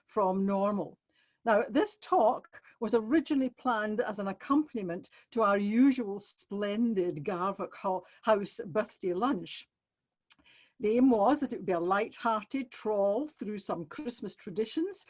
from normal. Now, this talk was originally planned as an accompaniment to our usual splendid Garvick House birthday lunch. The aim was that it would be a light-hearted trawl through some Christmas traditions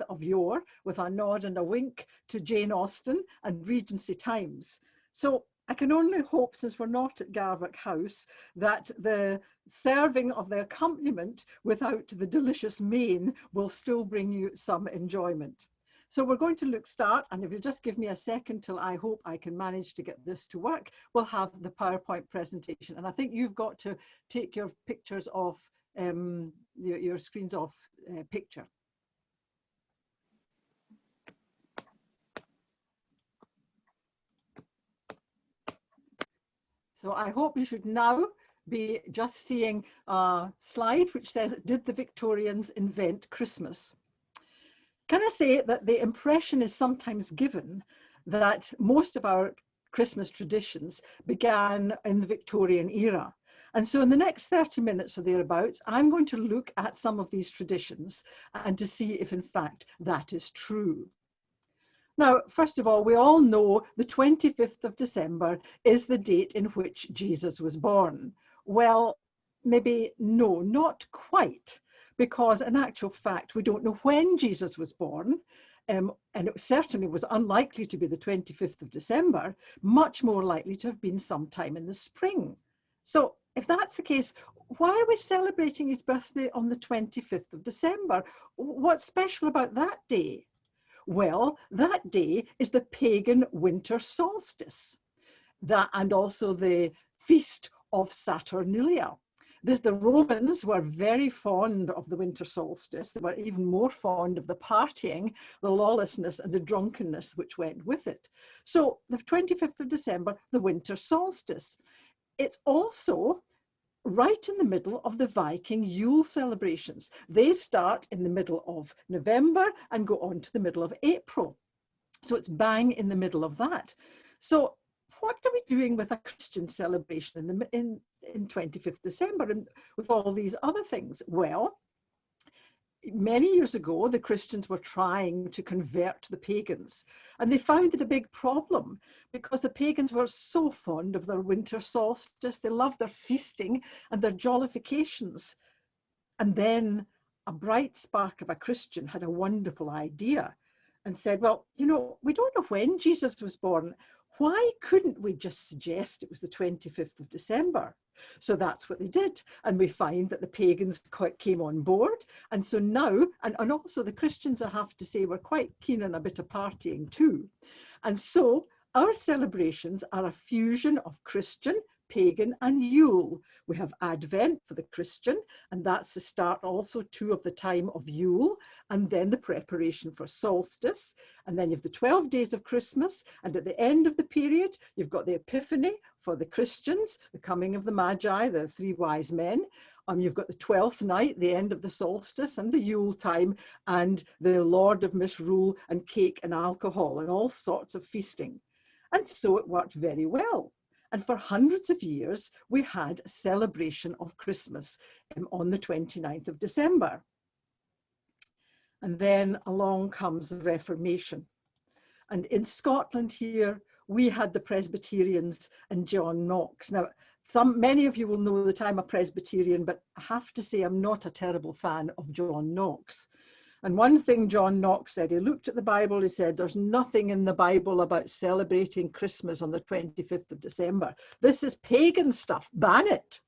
of yore, with a nod and a wink to Jane Austen and Regency times. So I can only hope, since we're not at Garvick House, that the serving of the accompaniment without the delicious main will still bring you some enjoyment. So we're going to start, and if you just give me a second till I hope I can manage to get this to work, we'll have the PowerPoint presentation. And I think you've got to take your pictures off, your screens off picture. So I hope you should now be just seeing a slide which says, "Did the Victorians invent Christmas?" Can I say that the impression is sometimes given that most of our Christmas traditions began in the Victorian era. And so in the next 30 minutes or thereabouts, I'm going to look at some of these traditions and to see if in fact that is true. Now, first of all, we all know the 25th of December is the date in which Jesus was born. Well, maybe no, not quite. Because in actual fact, we don't know when Jesus was born, and it certainly was unlikely to be the 25th of December, much more likely to have been sometime in the spring. So if that's the case, why are we celebrating his birthday on the 25th of December? What's special about that day? Well, that day is the pagan winter solstice, and also the feast of Saturnalia. The Romans were very fond of the winter solstice. They were even more fond of the partying, the lawlessness and the drunkenness which went with it. So the 25th of December, the winter solstice. It's also right in the middle of the Viking Yule celebrations. They start in the middle of November and go on to the middle of April. So it's bang in the middle of that. So what are we doing with a Christian celebration in 25th December and with all these other things? Well, many years ago, the Christians were trying to convert the pagans, and they found it a big problem because the pagans were so fond of their winter solstice. They loved their feasting and their jollifications. And then a bright spark of a Christian had a wonderful idea and said, well, you know, we don't know when Jesus was born. Why couldn't we just suggest it was the 25th of December? So that's what they did. And we find that the pagans came on board. And so now, and also the Christians, I have to say, were quite keen on a bit of partying too. And so our celebrations are a fusion of Christian, pagan and Yule. We have Advent for the Christian, and that's the start also too of the time of Yule, and then the preparation for solstice, and then you have the 12 days of Christmas, and at the end of the period you've got the Epiphany for the Christians, the coming of the Magi, the three wise men. You've got the 12th night, the end of the solstice, and the Yule time, and the Lord of Misrule and cake and alcohol and all sorts of feasting. And so it worked very well. And for hundreds of years, we had a celebration of Christmas on the 29th of December. And then along comes the Reformation. And in Scotland here, we had the Presbyterians and John Knox. Now, many of you will know that I'm a Presbyterian, but I have to say I'm not a terrible fan of John Knox. And one thing John Knox said, he looked at the Bible, he said, there's nothing in the Bible about celebrating Christmas on the 25th of December. This is pagan stuff, ban it.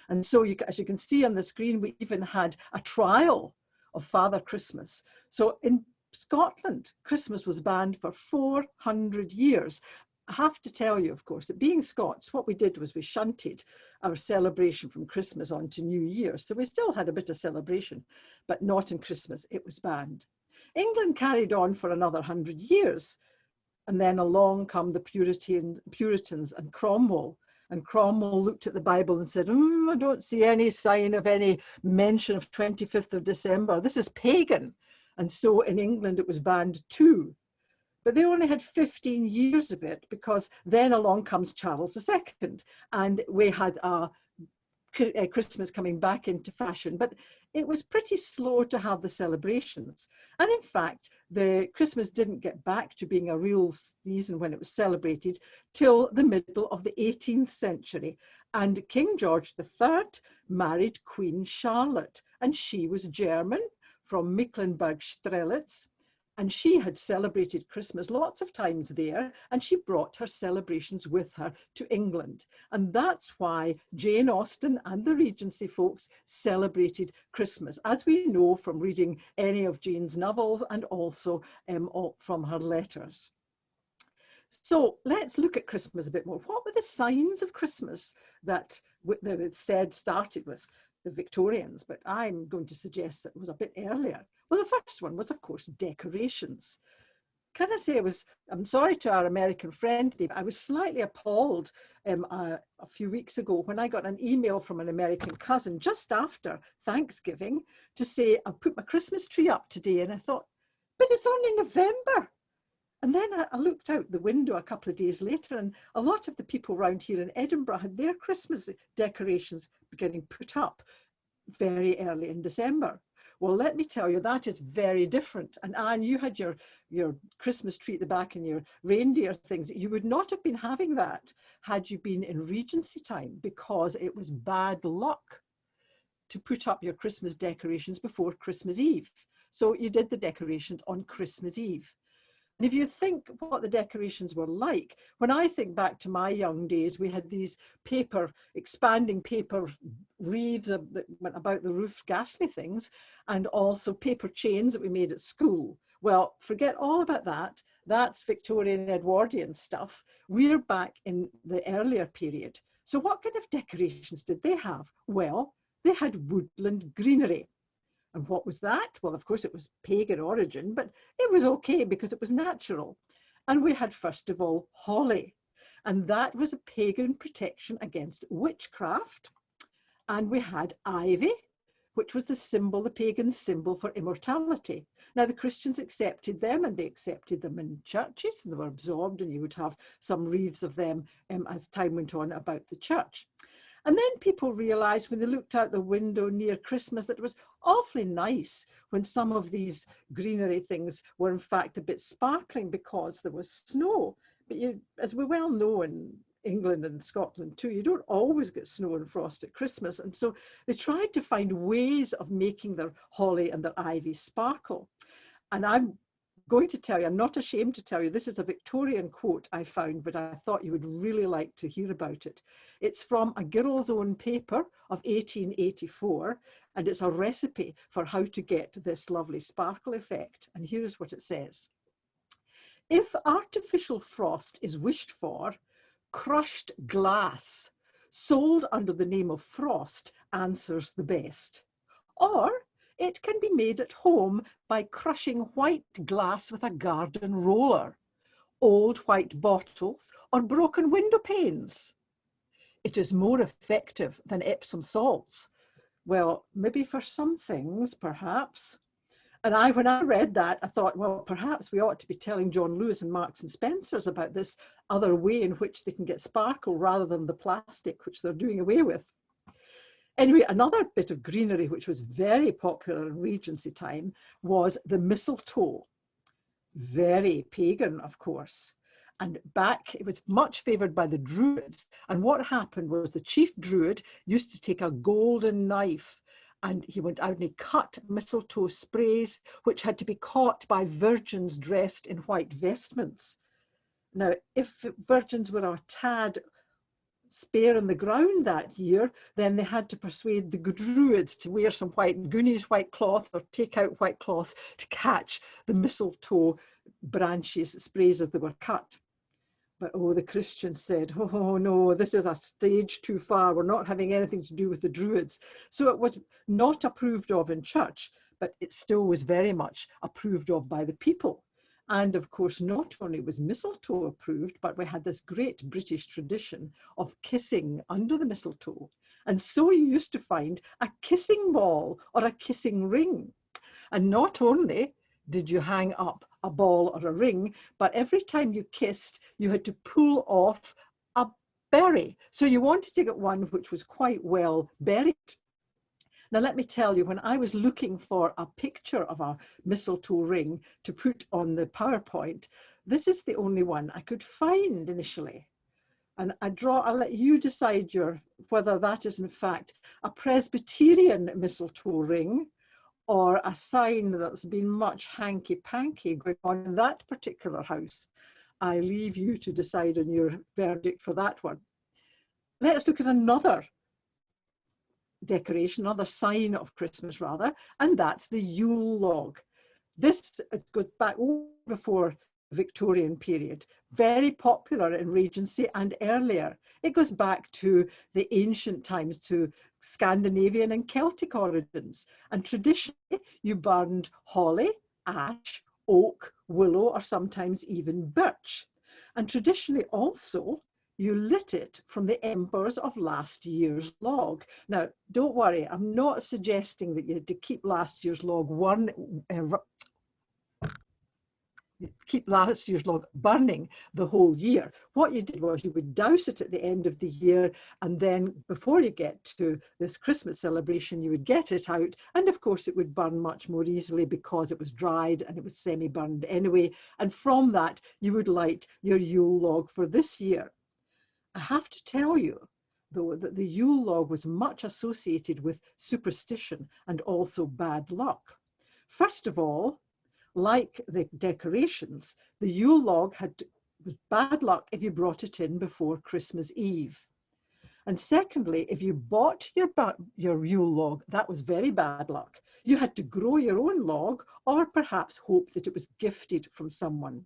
And so as you can see on the screen, we even had a trial of Father Christmas. So in Scotland, Christmas was banned for 400 years. I have to tell you, of course, that being Scots, what we did was we shunted our celebration from Christmas on to New Year. So we still had a bit of celebration, but not in Christmas. It was banned. England carried on for another 100 years. And then along come the Puritans and Cromwell. And Cromwell looked at the Bible and said, I don't see any sign of any mention of 25th of December. This is pagan. And so in England, it was banned too. But they only had 15 years of it, because then along comes Charles II, and we had a Christmas coming back into fashion, but it was pretty slow to have the celebrations. And in fact, the Christmas didn't get back to being a real season when it was celebrated till the middle of the 18th century. And King George III married Queen Charlotte, and she was German from Mecklenburg-Strelitz. And she had celebrated Christmas lots of times there, and she brought her celebrations with her to England. And that's why Jane Austen and the Regency folks celebrated Christmas, as we know from reading any of Jane's novels and also from her letters. So let's look at Christmas a bit more. What were the signs of Christmas that it said started with the Victorians? But I'm going to suggest that it was a bit earlier. Well, the first one was, of course, decorations. Can I say I'm sorry to our American friend, Dave, I was slightly appalled a few weeks ago when I got an email from an American cousin just after Thanksgiving to say, I put my Christmas tree up today, and I thought, but it's only November. And then I looked out the window a couple of days later, and a lot of the people around here in Edinburgh had their Christmas decorations getting put up very early in December. Well, let me tell you, that is very different. And Anne, you had your Christmas tree at the back and your reindeer things. You would not have been having that had you been in Regency time, because it was bad luck to put up your Christmas decorations before Christmas Eve. So you did the decorations on Christmas Eve. And if you think what the decorations were like, when I think back to my young days, we had these expanding paper wreaths that went about the roof, ghastly things, and also paper chains that we made at school. Well, forget all about that. That's Victorian Edwardian stuff. We're back in the earlier period. So what kind of decorations did they have? Well, they had woodland greenery. And what was that? Well, of course, it was pagan origin, but it was okay because it was natural. And we had, first of all, holly. And that was a pagan protection against witchcraft. And we had ivy, which was the pagan symbol for immortality. Now, the Christians accepted them, and they accepted them in churches, and they were absorbed, and you would have some wreaths of them as time went on about the church. And then people realized when they looked out the window near Christmas that it was awfully nice when some of these greenery things were in fact a bit sparkling because there was snow. But as we well know in England and Scotland too, you don't always get snow and frost at Christmas. And so they tried to find ways of making their holly and their ivy sparkle. And I'm going to tell you, I'm not ashamed to tell you, this is a Victorian quote I found, but I thought you would really like to hear about it. It's from a girl's own paper of 1884, and it's a recipe for how to get this lovely sparkle effect. And here's what it says. If artificial frost is wished for, crushed glass, sold under the name of frost, answers the best. Or it can be made at home by crushing white glass with a garden roller, old white bottles, or broken window panes. It is more effective than Epsom salts. Well, maybe for some things, perhaps. And when I read that, I thought, well, perhaps we ought to be telling John Lewis and Marks and Spencer's about this other way in which they can get sparkle rather than the plastic, which they're doing away with. Anyway, another bit of greenery which was very popular in Regency time was the mistletoe. Very pagan, of course. And it was much favoured by the Druids. And what happened was the chief Druid used to take a golden knife, and he went out and he cut mistletoe sprays, which had to be caught by virgins dressed in white vestments. Now, if virgins were a tad spare on the ground that year, then they had to persuade the Druids to wear some white cloth or take out white cloth to catch the mistletoe branches, sprays as they were cut. But the Christians said, oh no, this is a stage too far. We're not having anything to do with the Druids. So it was not approved of in church, but it still was very much approved of by the people. And of course, not only was mistletoe approved, but we had this great British tradition of kissing under the mistletoe. And so you used to find a kissing ball or a kissing ring. And not only did you hang up a ball or a ring, but every time you kissed, you had to pull off a bury. So you wanted to get one which was quite well buried. Now, let me tell you, when I was looking for a picture of a mistletoe ring to put on the PowerPoint, this is the only one I could find initially. And I'll let you decide whether that is in fact a Presbyterian mistletoe ring or a sign that's been much hanky-panky going on in that particular house. I leave you to decide on your verdict for that one. Let's look at another decoration, another sign of Christmas rather, and that's the Yule log. This goes back before the Victorian period, very popular in Regency and earlier. It goes back to the ancient times, to Scandinavian and Celtic origins. And traditionally, you burned holly, ash, oak, willow, or sometimes even birch. And traditionally also, you lit it from the embers of last year's log. Now, don't worry, I'm not suggesting that you had to keep last year's log burning the whole year. What you did was you would douse it at the end of the year, and then before you get to this Christmas celebration, you would get it out, and of course it would burn much more easily because it was dried and it was semi-burned anyway, and from that you would light your Yule log for this year. I have to tell you, though, that the Yule log was much associated with superstition and also bad luck. First of all, like the decorations, the Yule log was bad luck if you brought it in before Christmas Eve. And secondly, if you bought your Yule log, that was very bad luck. You had to grow your own log or perhaps hope that it was gifted from someone.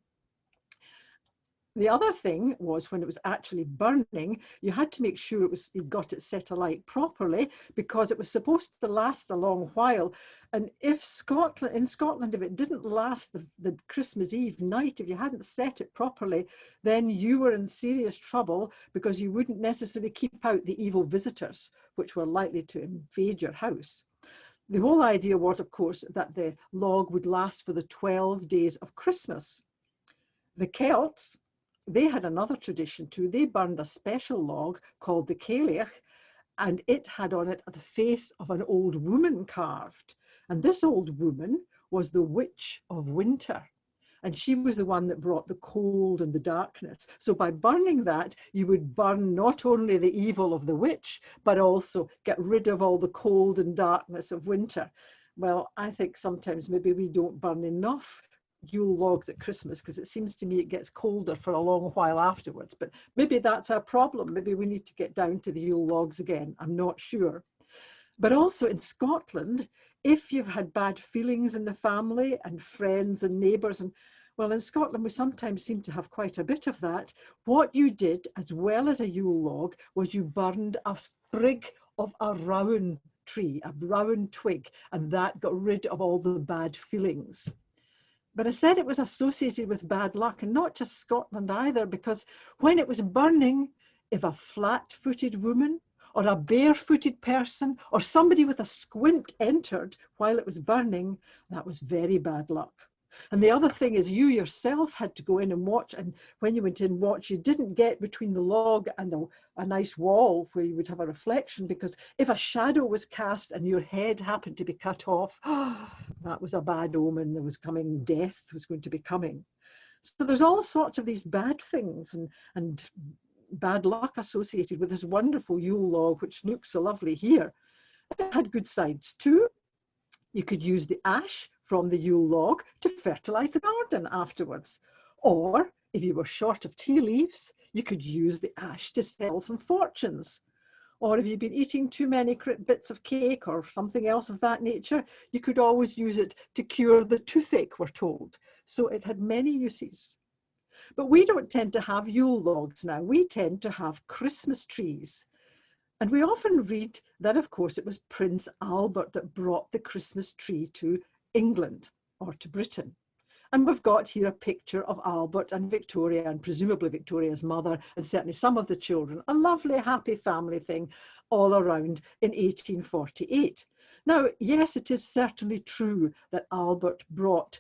The other thing was when it was actually burning, you had to make sure you got it set alight properly because it was supposed to last a long while. And in Scotland, if it didn't last the Christmas Eve night, if you hadn't set it properly, then you were in serious trouble because you wouldn't necessarily keep out the evil visitors, which were likely to invade your house. The whole idea was, of course, that the log would last for the 12 days of Christmas. The Celts, they had another tradition too. They burned a special log called the Cailleach, and it had on it the face of an old woman carved. And this old woman was the witch of winter. And she was the one that brought the cold and the darkness. So by burning that, you would burn not only the evil of the witch, but also get rid of all the cold and darkness of winter. Well, I think sometimes maybe we don't burn enough Yule logs at Christmas because it seems to me it gets colder for a long while afterwards. But maybe that's our problem. Maybe we need to get down to the Yule logs again. I'm not sure. But also in Scotland, if you've had bad feelings in the family and friends and neighbours, and well, in Scotland, we sometimes seem to have quite a bit of that. What you did, as well as a Yule log, was you burned a sprig of a rowan tree, a rowan twig, and that got rid of all the bad feelings. But I said it was associated with bad luck, and not just Scotland either, because when it was burning, if a flat-footed woman or a barefooted person or somebody with a squint entered while it was burning, that was very bad luck. And the other thing is you yourself had to go in and watch, and when you went in and watch, you didn't get between the log and a nice wall where you would have a reflection, because if a shadow was cast and your head happened to be cut off, that was a bad omen. There was coming, death was going to be coming. So there's all sorts of these bad things and bad luck associated with this wonderful Yule log, which looks so lovely here. It had good sides too. You could use the ash from the Yule log to fertilize the garden afterwards. Or if you were short of tea leaves, you could use the ash to sell some fortunes. Or if you've been eating too many bits of cake or something else of that nature, you could always use it to cure the toothache, we're told. So it had many uses. But we don't tend to have Yule logs now. We tend to have Christmas trees. And we often read that, of course, it was Prince Albert that brought the Christmas tree to England or to Britain. And we've got here a picture of Albert and Victoria, and presumably Victoria's mother, and certainly some of the children, a lovely, happy family thing all around in 1848. Now, yes, it is certainly true that Albert brought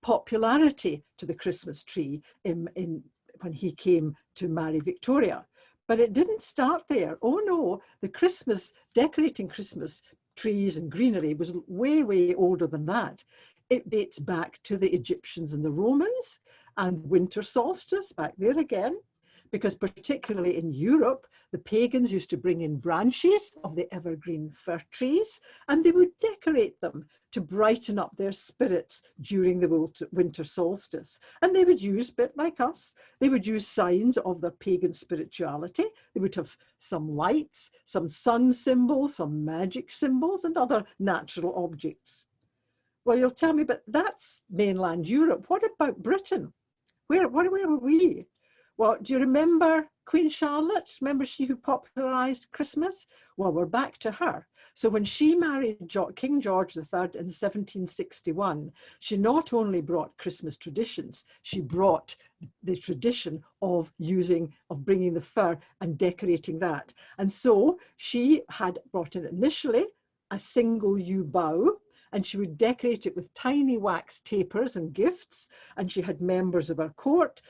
popularity to the Christmas tree when he came to marry Victoria. But it didn't start there. Oh no, the decorating Christmas trees and greenery was way, way older than that. It dates back to the Egyptians and the Romans, and winter solstice back there again, because particularly in Europe, the pagans used to bring in branches of the evergreen fir trees, and they would decorate them to brighten up their spirits during the winter solstice. And they would use, a bit like us, they would use signs of their pagan spirituality. They would have some lights, some sun symbols, some magic symbols, and other natural objects. Well, you'll tell me, but that's mainland Europe. What about Britain? Where were we? Well, do you remember Queen Charlotte? Remember she who popularised Christmas? Well, we're back to her. So when she married King George III in 1761, she not only brought Christmas traditions, she brought the tradition of bringing the fir and decorating that. And so she had brought in initially a single yew bough, and she would decorate it with tiny wax tapers and gifts, and she had members of her court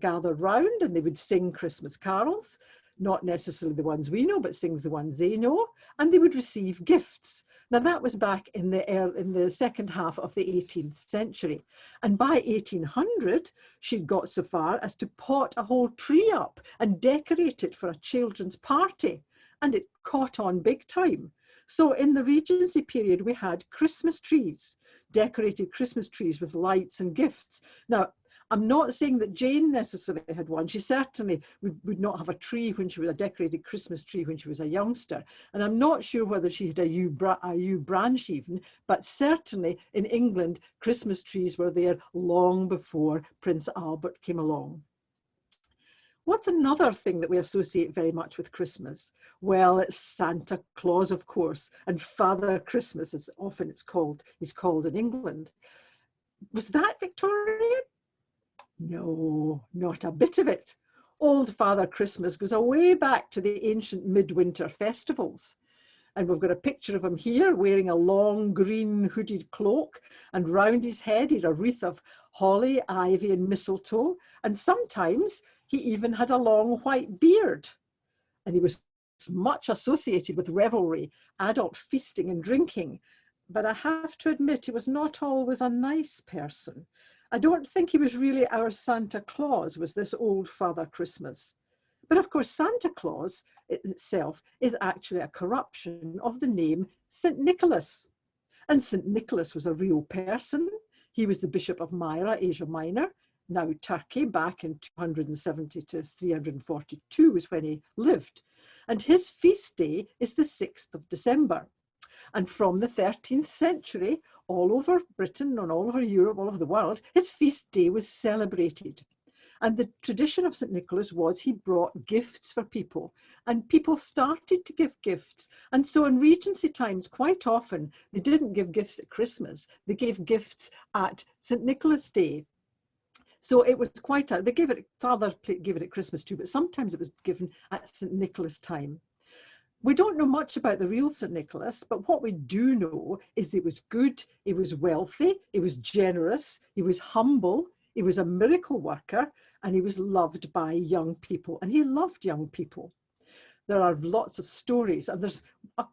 gathered round, and they would sing Christmas carols, not necessarily the ones we know, but sings the ones they know, and they would receive gifts. Now that was back in the second half of the 18th century, and by 1800 she'd got so far as to pot a whole tree up and decorate it for a children's party, and it caught on big time. So in the Regency period, we had Christmas trees, decorated Christmas trees with lights and gifts. Now, I'm not saying that Jane necessarily had one. She certainly would not have a tree when she was a decorated Christmas tree when she was a youngster. And I'm not sure whether she had a yew branch even, but certainly in England, Christmas trees were there long before Prince Albert came along. What's another thing that we associate very much with Christmas? Well, it's Santa Claus, of course, and Father Christmas, as often he's called in England. Was that Victorian? No, not a bit of it. Old Father Christmas goes way back to the ancient midwinter festivals. And we've got a picture of him here wearing a long green hooded cloak, and round his head he had a wreath of holly, ivy and mistletoe, and sometimes he even had a long white beard. And he was much associated with revelry, adult feasting and drinking. But I have to admit he was not always a nice person. I don't think he was really our Santa Claus, was this old Father Christmas. But of course, Santa Claus itself is actually a corruption of the name St. Nicholas. And St. Nicholas was a real person. He was the Bishop of Myra, Asia Minor, now Turkey, back in 270 to 342 is when he lived. And his feast day is the 6th of December. And from the 13th century, all over Britain and all over Europe, all over the world, his feast day was celebrated. And the tradition of St. Nicholas was he brought gifts for people, and people started to give gifts. And so in Regency times, quite often, they didn't give gifts at Christmas, they gave gifts at St. Nicholas Day. So it was they gave it, others gave it at Christmas too, but sometimes it was given at St. Nicholas time. We don't know much about the real St. Nicholas, but what we do know is that he was good, he was wealthy, he was generous, he was humble, he was a miracle worker, and he was loved by young people, and he loved young people. There are lots of stories, and there's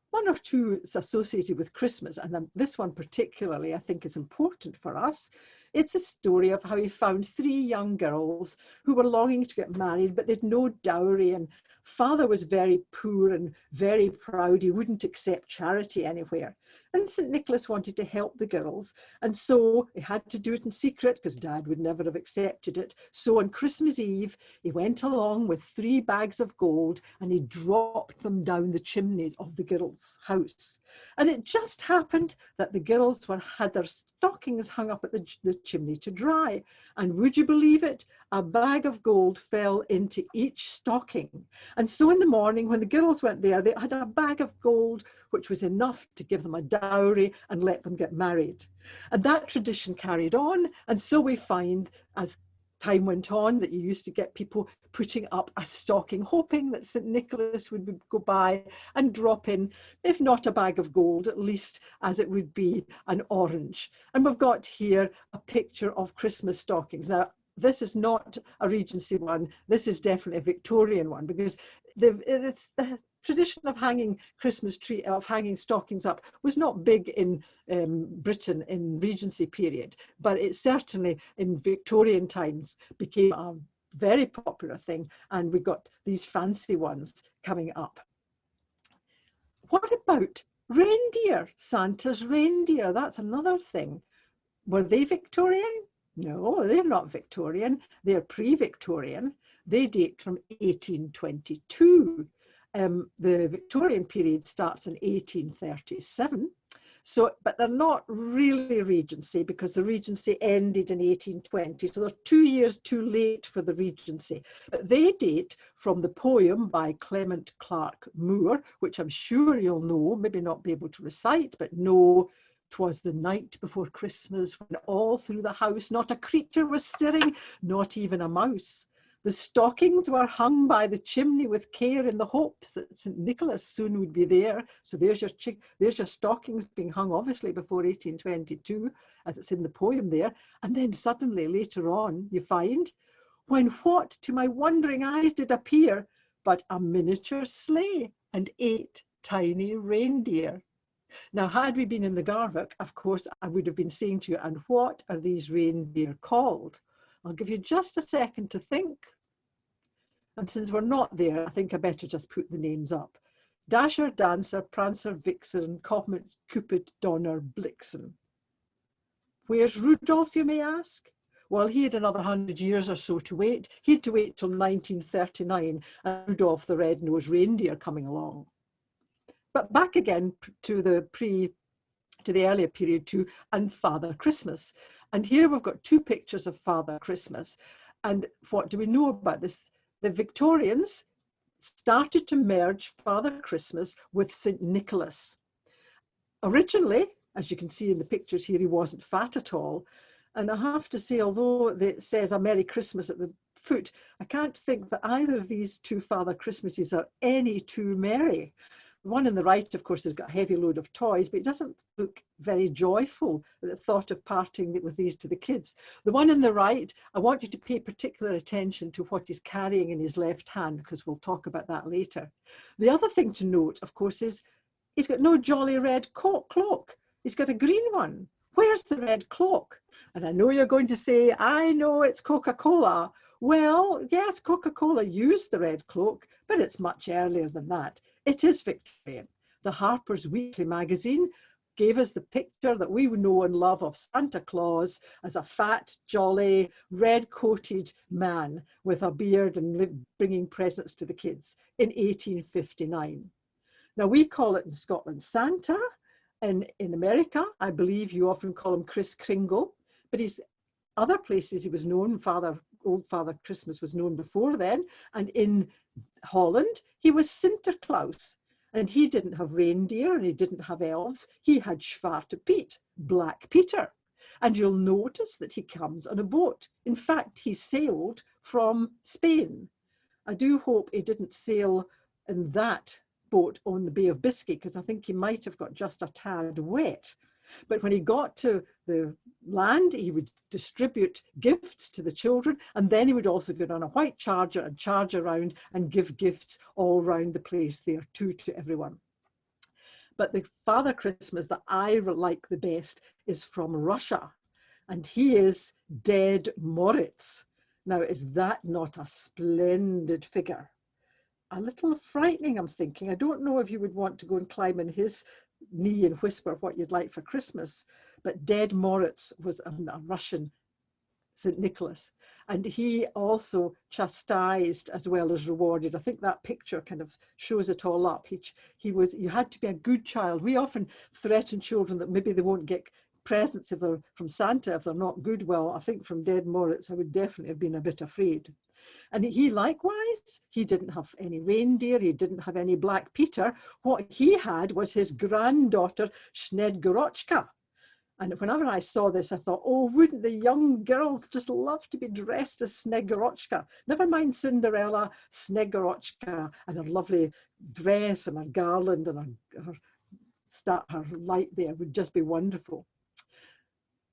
one or two associated with Christmas, and then this one particularly I think is important for us. It's a story of how he found 3 young girls who were longing to get married, but they'd no dowry, and father was very poor and very proud. He wouldn't accept charity anywhere. And St. Nicholas wanted to help the girls, and so he had to do it in secret because Dad would never have accepted it. So on Christmas Eve, he went along with 3 bags of gold and he dropped them down the chimney of the girls' house. And it just happened that the girls had their stockings hung up at the chimney to dry. And would you believe it? A bag of gold fell into each stocking. And so in the morning, when the girls went there, they had a bag of gold, which was enough to give them a dowry and let them get married. And that tradition carried on. And so we find, as time went on, that you used to get people putting up a stocking, hoping that St. Nicholas would go by and drop in, if not a bag of gold, at least as it would be an orange. And we've got here a picture of Christmas stockings. Now, this is not a Regency one. This is definitely a Victorian one, because the tradition of hanging hanging stockings up was not big in Britain in Regency period, but it certainly in Victorian times became a very popular thing, and we got these fancy ones coming up. What about reindeer? Santa's reindeer, that's another thing. Were they Victorian? No, they're not Victorian. They're pre-Victorian. They date from 1822. The Victorian period starts in 1837. So, but they're not really Regency because the Regency ended in 1820. So they're 2 years too late for the Regency. But they date from the poem by Clement Clarke Moore, which I'm sure you'll know, maybe not be able to recite, but know. 'Twas the night before Christmas when all through the house not a creature was stirring, not even a mouse. The stockings were hung by the chimney with care in the hopes that St. Nicholas soon would be there. So there's your stockings being hung obviously before 1822, as it's in the poem there. And then suddenly later on you find, when what to my wondering eyes did appear but a miniature sleigh and 8 tiny reindeer. Now, had we been in the Garvik, of course, I would have been saying to you, and what are these reindeer called? I'll give you just a second to think. And since we're not there, I think I better just put the names up. Dasher, Dancer, Prancer, Vixen, Comet, Cupid, Donner, Blixen. Where's Rudolph, you may ask? Well, he had another 100 years or so to wait. He had to wait till 1939, and Rudolph the Red-Nosed Reindeer coming along. But back again to the earlier period too, and Father Christmas. And here we've got 2 pictures of Father Christmas. And what do we know about this? The Victorians started to merge Father Christmas with St. Nicholas. Originally, as you can see in the pictures here, he wasn't fat at all. And I have to say, although it says a Merry Christmas at the foot, I can't think that either of these 2 Father Christmases are any too merry. The one on the right, of course, has got a heavy load of toys, but it doesn't look very joyful at the thought of parting with these to the kids. The one on the right, I want you to pay particular attention to what he's carrying in his left hand, because we'll talk about that later. The other thing to note, of course, is he's got no jolly red cloak. He's got a green one. Where's the red cloak? And I know you're going to say, I know it's Coca-Cola. Well, yes, Coca-Cola used the red cloak, but it's much earlier than that. It is Victorian. The Harper's Weekly magazine gave us the picture that we know and love of Santa Claus as a fat, jolly, red-coated man with a beard and bringing presents to the kids in 1859. Now, we call it in Scotland Santa. In America, I believe you often call him Kris Kringle, but he's other places he was known, Old Father Christmas was known before then, and in Holland, he was Sinterklaas, and he didn't have reindeer and he didn't have elves, he had Zwarte Piet, Black Peter. And you'll notice that he comes on a boat. In fact, he sailed from Spain. I do hope he didn't sail in that boat on the Bay of Biscay, because I think he might have got just a tad wet. But when he got to the land, he would distribute gifts to the children, and then he would also get on a white charger and charge around and give gifts all around the place there too to everyone. But the Father Christmas that I like the best is from Russia, and he is Dead Moritz. Now, is that not a splendid figure? A little frightening, I'm thinking. I don't know if you would want to go and climb in his knee and whisper what you'd like for Christmas, but Dead Moritz was a Russian St. Nicholas, and he also chastised as well as rewarded. I think that picture kind of shows it all up. You had to be a good child. We often threaten children that maybe they won't get presents if they're from Santa if they're not good. Well, I think from Dead Moritz I would definitely have been a bit afraid. And he likewise, he didn't have any reindeer, he didn't have any Black Peter. What he had was his granddaughter Snegorochka. And whenever I saw this, I thought, oh, wouldn't the young girls just love to be dressed as Snegorochka? Never mind Cinderella, Snegorochka, and her lovely dress and her garland and her light there would just be wonderful.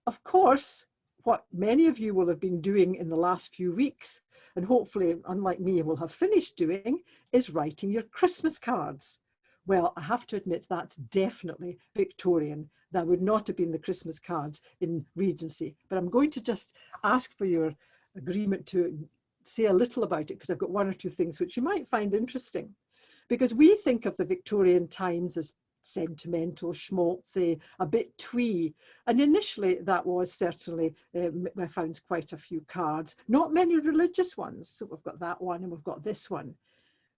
Of course, what many of you will have been doing in the last few weeks, and hopefully, unlike me, will have finished doing, is writing your Christmas cards. Well, I have to admit that's definitely Victorian. That would not have been the Christmas cards in Regency. But I'm going to just ask for your agreement to say a little about it, because I've got one or two things which you might find interesting. Because we think of the Victorian times as sentimental, schmaltzy, a bit twee. And initially that was certainly, I found quite a few cards, not many religious ones. So we've got that one and we've got this one.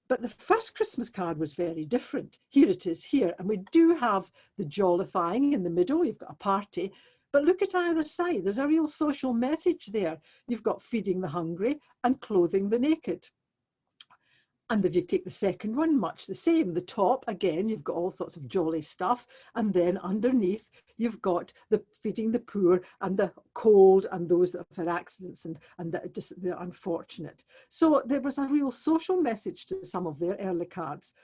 But the first Christmas card was very different. Here it is here. And we do have the jollifying in the middle. You've got a party. But look at either side. There's a real social message there. You've got feeding the hungry and clothing the naked. And if you take the second one, much the same. The top, again, you've got all sorts of jolly stuff. And then underneath, you've got the feeding the poor and the cold and those that have had accidents and the unfortunate. So there was a real social message to some of their early cards.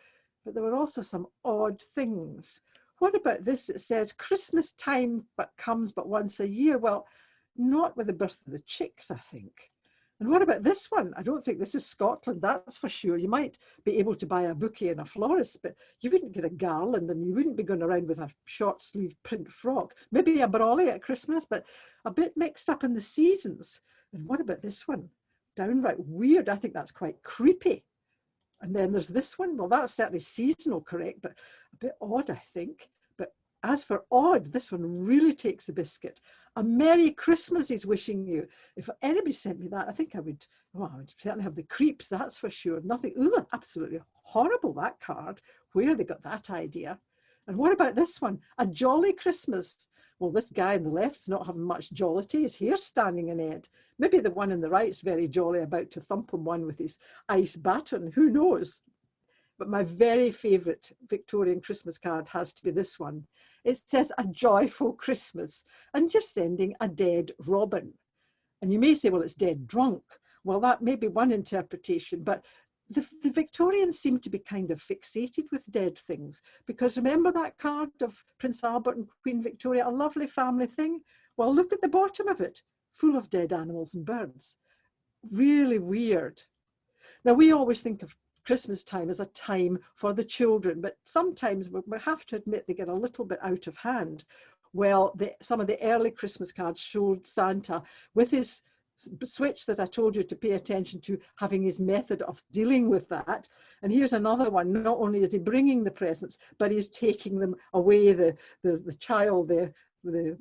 But there were also some odd things. What about this? It says Christmas time but comes but once a year. Well, not with the birth of the chicks, I think. And what about this one? I don't think this is Scotland, that's for sure. You might be able to buy a bouquet in a florist, but you wouldn't get a garland and you wouldn't be going around with a short-sleeved print frock. Maybe a brolly at Christmas, but a bit mixed up in the seasons. And what about this one? Downright weird. I think that's quite creepy. And then there's this one. Well, that's certainly seasonal, correct, but a bit odd, I think. But as for odd, this one really takes the biscuit. A Merry Christmas is wishing you. If anybody sent me that, I think I would certainly have the creeps, that's for sure. Nothing, ooh, absolutely horrible, that card. Where they got that idea. And what about this one? A Jolly Christmas. Well, this guy on the left's not having much jollity. His hair's standing on end. Maybe the one on the right's very jolly, about to thump him one with his ice baton. Who knows? But my very favourite Victorian Christmas card has to be this one. It says a joyful Christmas, and you're sending a dead robin. And you may say, well, it's dead drunk. Well, that may be one interpretation, but the Victorians seem to be kind of fixated with dead things, because remember that card of Prince Albert and Queen Victoria, a lovely family thing? Well, look at the bottom of it, full of dead animals and birds. Really weird. Now, we always think of Christmas time as a time for the children, but sometimes we have to admit they get a little bit out of hand. Well, some of the early Christmas cards showed Santa with his switch that I told you to pay attention to, having his method of dealing with that. And here's another one. Not only is he bringing the presents, but he's taking them away, the child there. The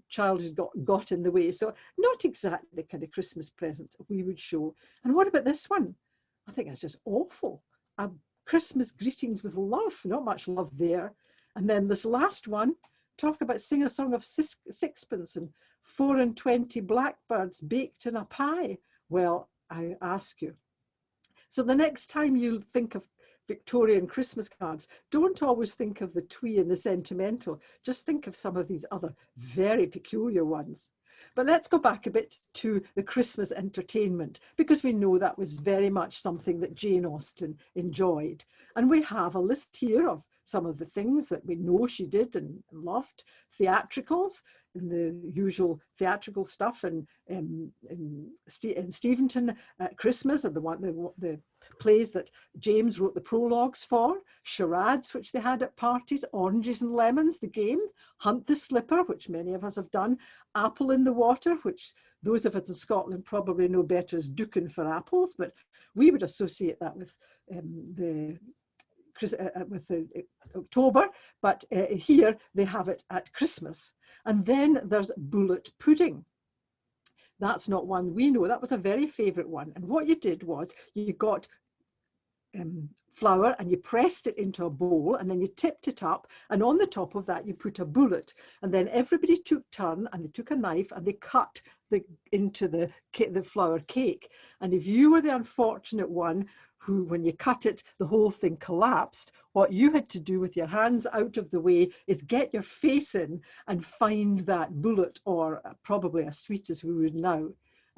child who's got in the way. So not exactly the kind of Christmas present we would show. And what about this one? I think that's just awful. Christmas greetings with love, not much love there. And then this last one, talk about sing a song of sixpence and 24 blackbirds baked in a pie. Well, I ask you. So the next time you think of Victorian Christmas cards, don't always think of the twee and the sentimental. Just think of some of these other very peculiar ones. But let's go back a bit to the Christmas entertainment, because we know that was very much something that Jane Austen enjoyed. And we have a list here of some of the things that we know she did and loved. Theatricals, and the usual theatrical stuff in Steventon at Christmas, and the plays that James wrote the prologues for, charades, which they had at parties, oranges and lemons, the game, hunt the slipper, which many of us have done, apple in the water, which those of us in Scotland probably know better as dukin for apples, but we would associate that with the October, but here they have it at Christmas. And then there's bullet pudding. That's not one we know. That was a very favourite one. And what you did was you got flour and you pressed it into a bowl, and then you tipped it up, and on the top of that you put a bullet, and then everybody took turn and they took a knife and they cut into the flour cake. And if you were the unfortunate one who, when you cut it, the whole thing collapsed, what you had to do with your hands out of the way is get your face in and find that bullet, or probably as sweet as we would now.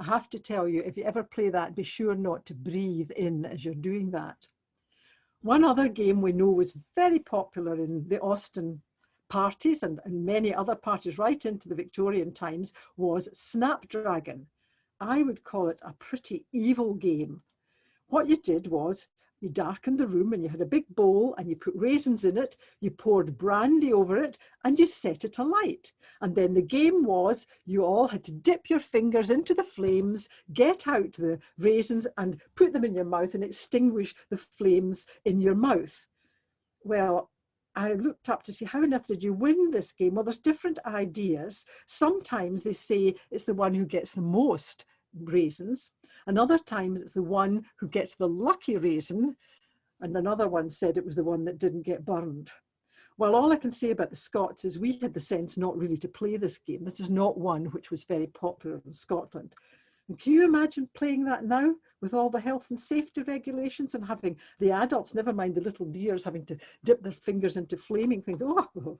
I have to tell you, if you ever play that, be sure not to breathe in as you're doing that. One other game we know was very popular in the Austen parties and many other parties right into the Victorian times was Snapdragon. I would call it a pretty evil game. What you did was you darkened the room and you had a big bowl and you put raisins in it, you poured brandy over it and you set it alight. And then the game was you all had to dip your fingers into the flames, get out the raisins and put them in your mouth and extinguish the flames in your mouth. Well, I looked up to see how on earth did you win this game? Well, there's different ideas. Sometimes they say it's the one who gets the most raisins. Another times it's the one who gets the lucky raisin. And another one said it was the one that didn't get burned. Well, all I can say about the Scots is we had the sense not really to play this game. This is not one which was very popular in Scotland. And can you imagine playing that now with all the health and safety regulations and having the adults, never mind the little dears, having to dip their fingers into flaming things? Oh,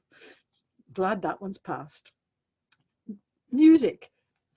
glad that one's passed. Music,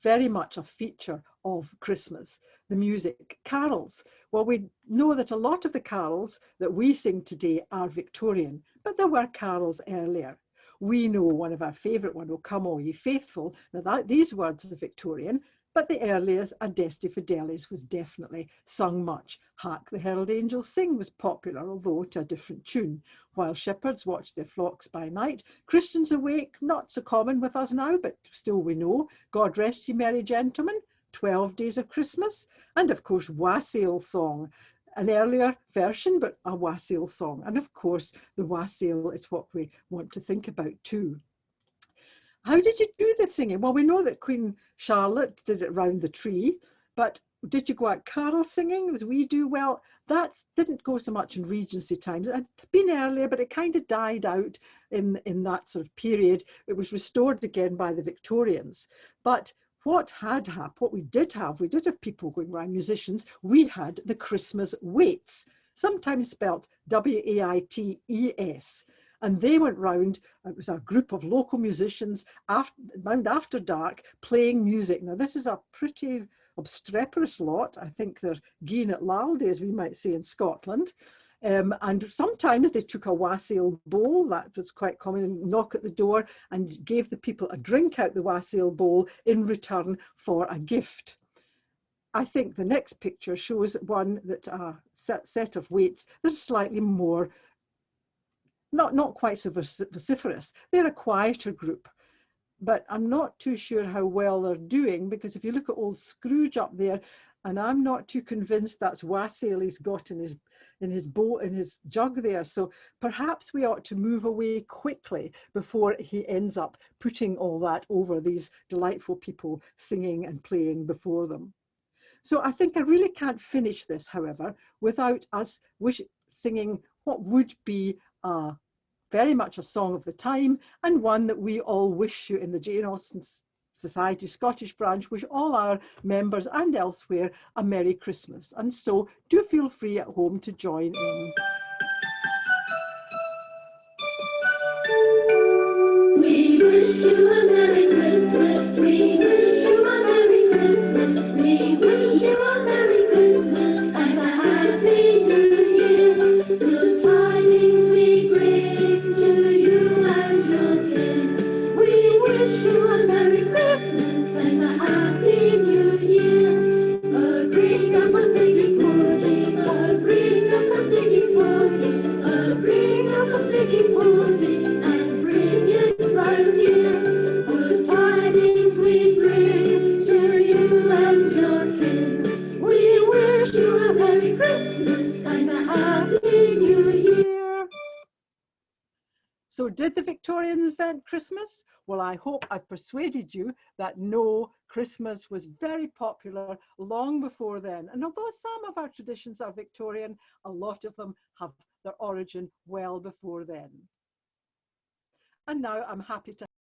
very much a feature of Christmas. The music, carols. Well, we know that a lot of the carols that we sing today are Victorian, but there were carols earlier. We know one of our favourite ones, "O Come All Ye Faithful." Now these words are Victorian, but the earliest, Adeste Fideles, was definitely sung much. "Hark the Herald Angels Sing" was popular, although to a different tune. "While shepherds watch their flocks by night." "Christians Awake," not so common with us now, but still we know. "God Rest Ye Merry Gentlemen," 12 Days of Christmas, and of course Wassail Song, an earlier version, but a wassail song. And of course, the wassail is what we want to think about too. How did you do the singing? Well, we know that Queen Charlotte did it round the tree, but did you go out carol singing as we do? Well, that didn't go so much in Regency times. It had been earlier, but it kind of died out in that sort of period. It was restored again by the Victorians. But what we did have people going around, musicians. We had the Christmas Waits, sometimes spelt W-A-I-T-E-S. And they went round, it was a group of local musicians after dark playing music. Now, this is a pretty obstreperous lot. I think they're gien at laldy, as we might say in Scotland. And sometimes they took a wassail bowl, that was quite common, and knock at the door and gave the people a drink out the wassail bowl in return for a gift. I think the next picture shows one that a set of waits that's slightly more, not quite so vociferous. They're a quieter group, but I'm not too sure how well they're doing, because if you look at old Scrooge up there, and I'm not too convinced that's wassail he's got in his jug there. So perhaps we ought to move away quickly before he ends up putting all that over these delightful people singing and playing before them. So I think I really can't finish this, however, without us singing what would be very much a song of the time, and one that we all wish you in the Jane Austen Society Scottish branch, wish all our members and elsewhere a Merry Christmas. And so do feel free at home to join in. We wish you a Merry Christmas, we wish you a Merry Christmas, we wish you a Merry Christmas and a Happy New Year. Good tidings we bring to you and your kin. We wish you a Merry Christmas and a Happy New Year. Bring us a figgy pudding, bring us a figgy pudding, bring us a figgy pudding, and bring it right here. Good tidings we bring to you and your kin. We wish you a Merry Christmas and a Happy New Year. So did the Victorians invent Christmas? Well, I hope I've persuaded you that no, Christmas was very popular long before then. And although some of our traditions are Victorian, a lot of them have their origin well before then. And now I'm happy to